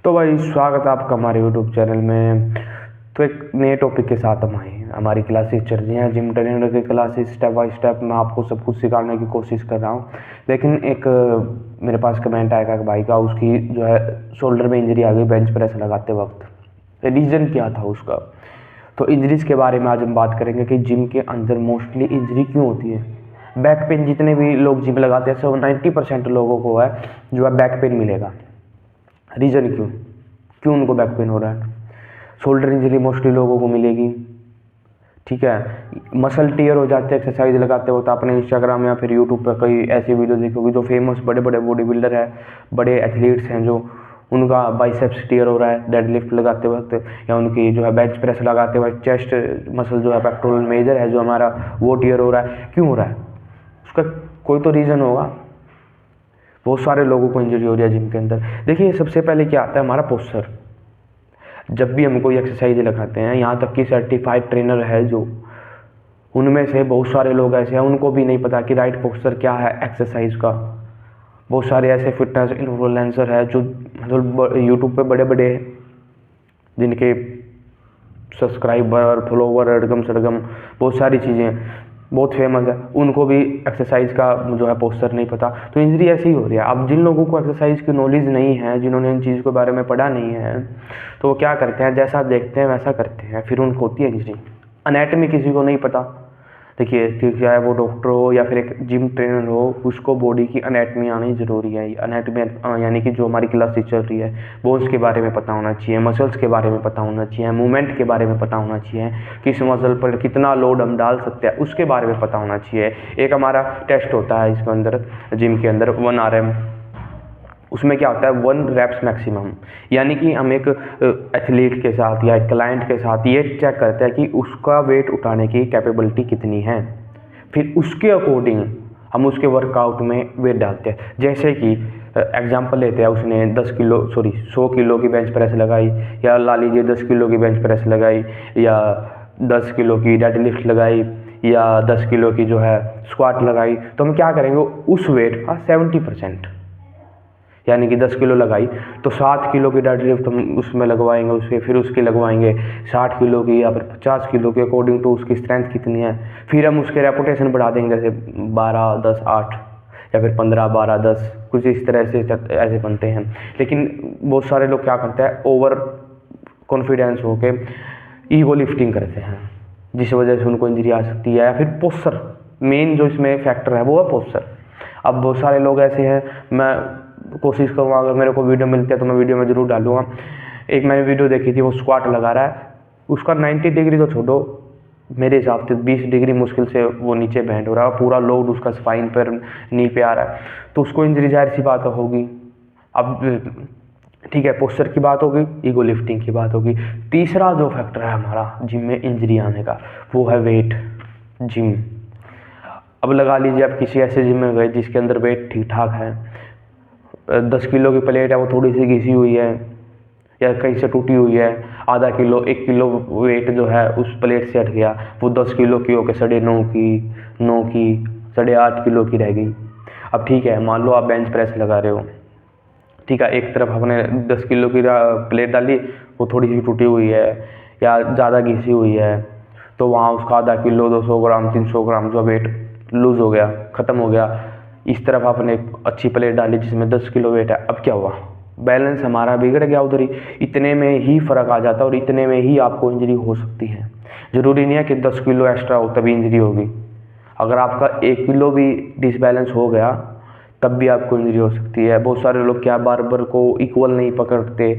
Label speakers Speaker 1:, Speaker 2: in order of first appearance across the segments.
Speaker 1: तो भाई स्वागत है आपका हमारे यूट्यूब चैनल में। तो एक नए टॉपिक के साथ हम आए हैं। हमारी क्लासेस चल रही हैं, जिम ट्रेनर की क्लासेस। स्टेप बाय स्टेप मैं आपको सब कुछ सिखाने की कोशिश कर रहा हूँ। लेकिन एक मेरे पास कमेंट आएगा कि भाई का उसकी जो है शोल्डर में इंजरी आ गई बेंच प्रेस लगाते वक्त। रीज़न क्या था उसका? तो इंजरीज़ के बारे में आज हम बात करेंगे कि जिम के अंदर मोस्टली इंजरी क्यों होती है। बैक पेन जितने भी लोग जिम लगाते हैं सब 90% लोगों को है जो है बैक पेन मिलेगा। रीज़न क्यों उनको बैक पेन हो रहा है? शोल्डर इंजरी मोस्टली लोगों को मिलेगी। ठीक है, मसल टीयर हो जाते हैं एक्सरसाइज लगाते हो। तो आपने इंस्टाग्राम या फिर यूट्यूब पर कई ऐसी वीडियो देखी होगी जो फेमस बड़े बड़े बॉडी बिल्डर है, बड़े एथलीट्स हैं, जो उनका बाइसेप्स टीयर हो रहा है डेडलिफ्ट लगाते वक्त, या उनकी जो है बेंच प्रेस लगाते वक्त चेस्ट मसल जो है पेक्टोरल मेजर है जो हमारा वो टीयर हो रहा है। क्यों हो रहा है? उसका कोई तो रीज़न होगा। बहुत सारे लोगों को इंजरी हो रही है जिम के अंदर। देखिए, सबसे पहले क्या आता है, हमारा पोस्चर। जब भी हम कोई एक्सरसाइज लगाते हैं, यहाँ तक कि सर्टिफाइड ट्रेनर है जो, उनमें से बहुत सारे लोग ऐसे हैं उनको भी नहीं पता कि राइट पोस्चर क्या है एक्सरसाइज का। बहुत सारे ऐसे फिटनेस इन्फ्लुएंसर है जो मतलब यूट्यूब पे बड़े बड़े, जिनके सब्सक्राइबर फॉलोवर अड़गम सड़गम बहुत सारी चीज़ें बहुत फेमस है, उनको भी एक्सरसाइज का जो है पोस्चर नहीं पता। तो इंजरी ऐसी ही हो रही है। अब जिन लोगों को एक्सरसाइज की नॉलेज नहीं है, जिन्होंने इन चीज़ के बारे में पढ़ा नहीं है, तो वो क्या करते हैं, जैसा देखते हैं वैसा करते हैं, फिर उनको होती है इंजरी। अनैटमी किसी को नहीं पता। देखिए, कि चाहे वो डॉक्टर हो या फिर एक जिम ट्रेनर हो, उसको बॉडी की अनैटमी आनी ज़रूरी है। अनैटमी यानी कि जो हमारी क्लासेस चल रही है, बोन्स के बारे में पता होना चाहिए, मसल्स के बारे में पता होना चाहिए, मूवमेंट के बारे में पता होना चाहिए, किस मसल पर कितना लोड हम डाल सकते हैं उसके बारे में पता होना चाहिए। एक हमारा टेस्ट होता है इसके अंदर, जिम के अंदर 1RM। उसमें क्या होता है, 1 रेप्स मैक्सिमम, यानी कि हम एक एथलीट के साथ या एक क्लाइंट के साथ ये चेक करते हैं कि उसका वेट उठाने की कैपेबिलिटी कितनी है। फिर उसके अकॉर्डिंग हम उसके वर्कआउट में वेट डालते हैं। जैसे कि एग्जांपल लेते हैं, उसने 100 किलो की बेंच प्रेस लगाई, या ला लीजिए 10 किलो की बेंच प्रेस लगाई, या 10 किलो की डेडलिफ्ट लगाई, या 10 किलो की जो है स्क्वाट लगाई। तो हम क्या करेंगे, उस वेट का 70%, यानी कि 10 किलो लगाई तो 7 किलो की डेडलिफ्ट हम उसमें लगवाएंगे, उसके फिर उसकी लगवाएंगे 60 किलो की या फिर 50 किलो की, अकॉर्डिंग टू उसकी स्ट्रेंथ कितनी है। फिर हम उसके रेपुटेशन बढ़ा देंगे, जैसे 12, 10, 8 या फिर 15, 12, 10, कुछ इस तरह से ऐसे बनते हैं। लेकिन बहुत सारे लोग क्या करते हैं, ओवर कॉन्फिडेंस होके ईगो लिफ्टिंग करते हैं, जिस वजह से उनको इंजरी आ सकती है। या फिर पोस्चर, मेन जो इसमें फैक्टर है वो है पोस्चर। अब बहुत सारे लोग ऐसे हैं, मैं कोशिश करूँगा अगर मेरे को वीडियो मिलती है तो मैं वीडियो में ज़रूर डालूँगा। एक मैंने वीडियो देखी थी, वो स्क्वाट लगा रहा है, उसका 90 डिग्री तो छोड़ो, मेरे हिसाब से 20 डिग्री मुश्किल से वो नीचे बैंड हो रहा है, पूरा लोड उसका स्पाइन पर नी पे आ रहा है, तो उसको इंजरी जाहिर सी बात होगी। अब ठीक है, पोस्चर की बात होगी, ईगो लिफ्टिंग की बात होगी। तीसरा जो फैक्टर है हमारा जिम में इंजरी आने का, वो है वेट। जिम, अब लगा लीजिए आप किसी ऐसे जिम में गए जिसके अंदर वेट ठीक ठाक है, 10 किलो की प्लेट है, वो थोड़ी सी घिसी हुई है या कहीं से टूटी हुई है, आधा किलो 1 किलो वेट जो है उस प्लेट से हट गया, वो 10 किलो की होकर 9.5 की, 9 की, 8.5 किलो की रह गई। अब ठीक है, मान लो आप बेंच प्रेस लगा रहे हो, ठीक है, एक तरफ आपने 10 किलो की प्लेट डाली, वो थोड़ी सी टूटी हुई है या ज़्यादा घिसी हुई है, तो वहाँ उसका आधा किलो, 200 ग्राम, 300 ग्राम जो वेट लूज़ हो गया, ख़त्म हो गया। इस तरफ आपने एक अच्छी प्लेट डाली जिसमें 10 किलो वेट है, अब क्या हुआ, बैलेंस हमारा बिगड़ गया उधर ही। इतने में ही फ़र्क आ जाता है और इतने में ही आपको इंजरी हो सकती है। ज़रूरी नहीं है कि 10 किलो एक्स्ट्रा हो तभी इंजरी होगी। अगर आपका 1 किलो भी डिसबैलेंस हो गया तब भी आपको इंजरी हो सकती है। बहुत सारे लोग क्या बारबल को इक्वल नहीं पकड़ते,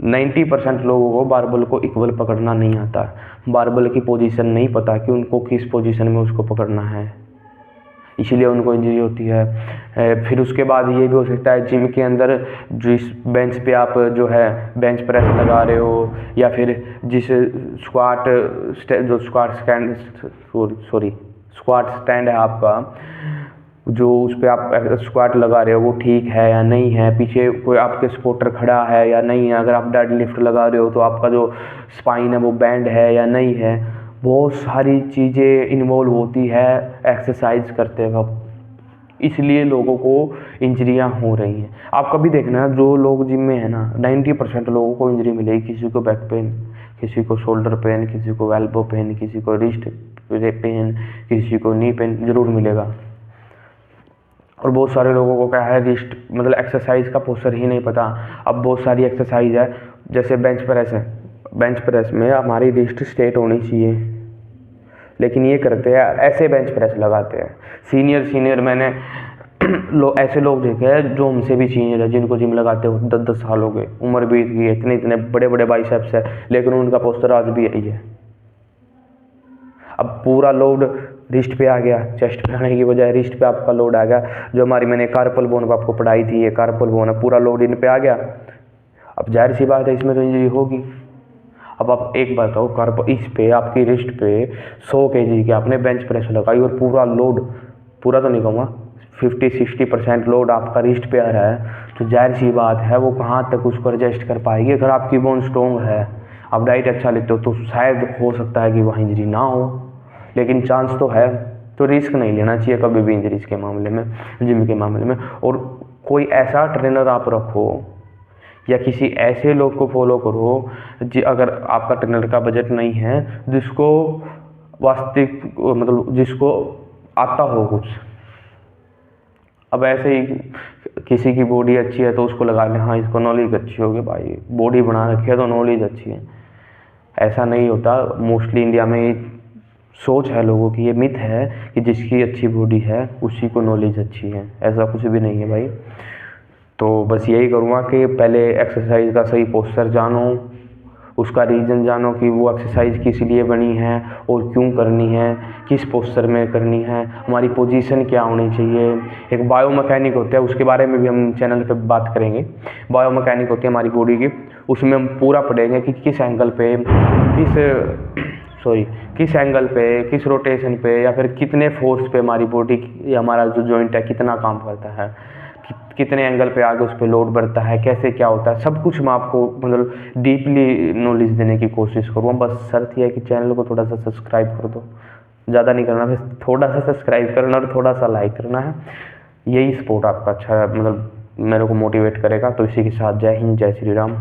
Speaker 1: 90% लोगों को बारबल को इक्वल पकड़ना नहीं आता, बारबल की पोजीशन नहीं पता कि उनको किस पोजीशन में उसको पकड़ना है, इसीलिए उनको इंजरी होती है। फिर उसके बाद ये भी हो सकता है जिम के अंदर जिस बेंच पे आप जो है बेंच प्रेस लगा रहे हो, या फिर जिस स्क्वाट स्टैंड है आपका, जो उस पर आप स्क्वाट लगा रहे हो वो ठीक है या नहीं है, पीछे कोई आपके सपोर्टर खड़ा है या नहीं है, अगर आप डेड लिफ्ट लगा रहे हो तो आपका जो स्पाइन है वो बैंड है या नहीं है। बहुत सारी चीज़ें इन्वॉल्व होती है एक्सरसाइज करते वक्त। इसलिए लोगों को इंजरियां हो रही हैं। आप कभी देखना जो लोग जिम में है ना 90% लोगों को इंजरी मिलेगी। किसी को बैक पेन, किसी को शोल्डर पेन, किसी को एल्बो पेन, किसी को रिस्ट पेन, किसी को नी पेन जरूर मिलेगा। और बहुत सारे लोगों को क्या है रिस्ट मतलब एक्सरसाइज का पोस्चर ही नहीं पता। अब बहुत सारी एक्सरसाइज है जैसे बेंच प्रेस है, बेंच प्रेस में हमारी रिस्ट स्ट्रेट होनी चाहिए, लेकिन ये करते हैं ऐसे बेंच प्रेस लगाते हैं। सीनियर मैंने ऐसे लोग देखे हैं जो हमसे भी सीनियर है, जिनको जिम लगाते हो 10-10 साल हो गए, उम्र बीत गई है, इतने बड़े बाइसेप्स है, लेकिन उनका पोस्चर आज भी यही है। अब पूरा लोड रिस्ट पे आ गया, चेस्ट पे आने की बजाय रिस्ट पे आपका लोड आ गया। जो हमारी मैंने कार्पल बोन पर आपको पढ़ाई थी, ये कार्पल बोन है, पूरा लोड इन पे आ गया। अब जाहिर सी बात है इसमें तो इंजरी होगी। अब आप एक बात बताओ, कार्पल इस पे आपकी रिस्ट पे 100 kg की आपने बेंच प्रेस लगाई और पूरा लोड, पूरा तो नहीं कहूँगा, 50-60% लोड आपका रिस्ट पे आ रहा है, तो जाहिर सी बात है वो कहाँ तक उसको एडजस्ट कर पाएगी। अगर आपकी बोन स्ट्रॉन्ग है, आप डाइट अच्छा लेते हो, तो शायद हो सकता है कि वहाँ इंजरी ना हो, लेकिन चांस तो है। तो रिस्क नहीं लेना चाहिए कभी भी इंजरीज के मामले में, जिम के मामले में। और कोई ऐसा ट्रेनर आप रखो या किसी ऐसे लोग को फॉलो करो अगर आपका ट्रेनर का बजट नहीं है, जिसको वास्तविक मतलब जिसको आता हो कुछ। अब ऐसे ही किसी की बॉडी अच्छी है तो उसको लगा लें, हाँ इसको नॉलेज अच्छी होगी, भाई बॉडी बना रखी है तो नॉलेज अच्छी है। ऐसा नहीं होता। मोस्टली इंडिया में सोच है लोगों की, ये मिथ है कि जिसकी अच्छी बॉडी है उसी को नॉलेज अच्छी है। ऐसा कुछ भी नहीं है भाई। तो बस यही करूँगा कि पहले एक्सरसाइज का सही पोस्चर जानो, उसका रीज़न जानो कि वो एक्सरसाइज किस लिए बनी है और क्यों करनी है, किस पोस्चर में करनी है, हमारी पोजीशन क्या होनी चाहिए। एक बायोमैकेनिक होता है, उसके बारे में भी हम चैनल पे बात करेंगे। बायोमैकेनिक होती है हमारी बॉडी की, उसमें हम पूरा पढ़ेंगे कि किस एंगल पे किस एंगल पे, किस रोटेशन पे, या फिर कितने फोर्स पे हमारी बॉडी या हमारा जो जॉइंट है कितना काम करता है, कितने एंगल पे आगे उस पर लोड बढ़ता है, कैसे क्या होता है, सब कुछ मैं आपको मतलब डीपली नॉलेज देने की कोशिश करूँगा। बस शर्त यह है कि चैनल को थोड़ा सा सब्सक्राइब कर दो, ज़्यादा नहीं करना, बस थोड़ा सा सब्सक्राइब करना और थोड़ा सा लाइक करना है। यही सपोर्ट आपका अच्छा मतलब मेरे को मोटिवेट करेगा। तो इसी के साथ जय हिंद, जय श्री राम।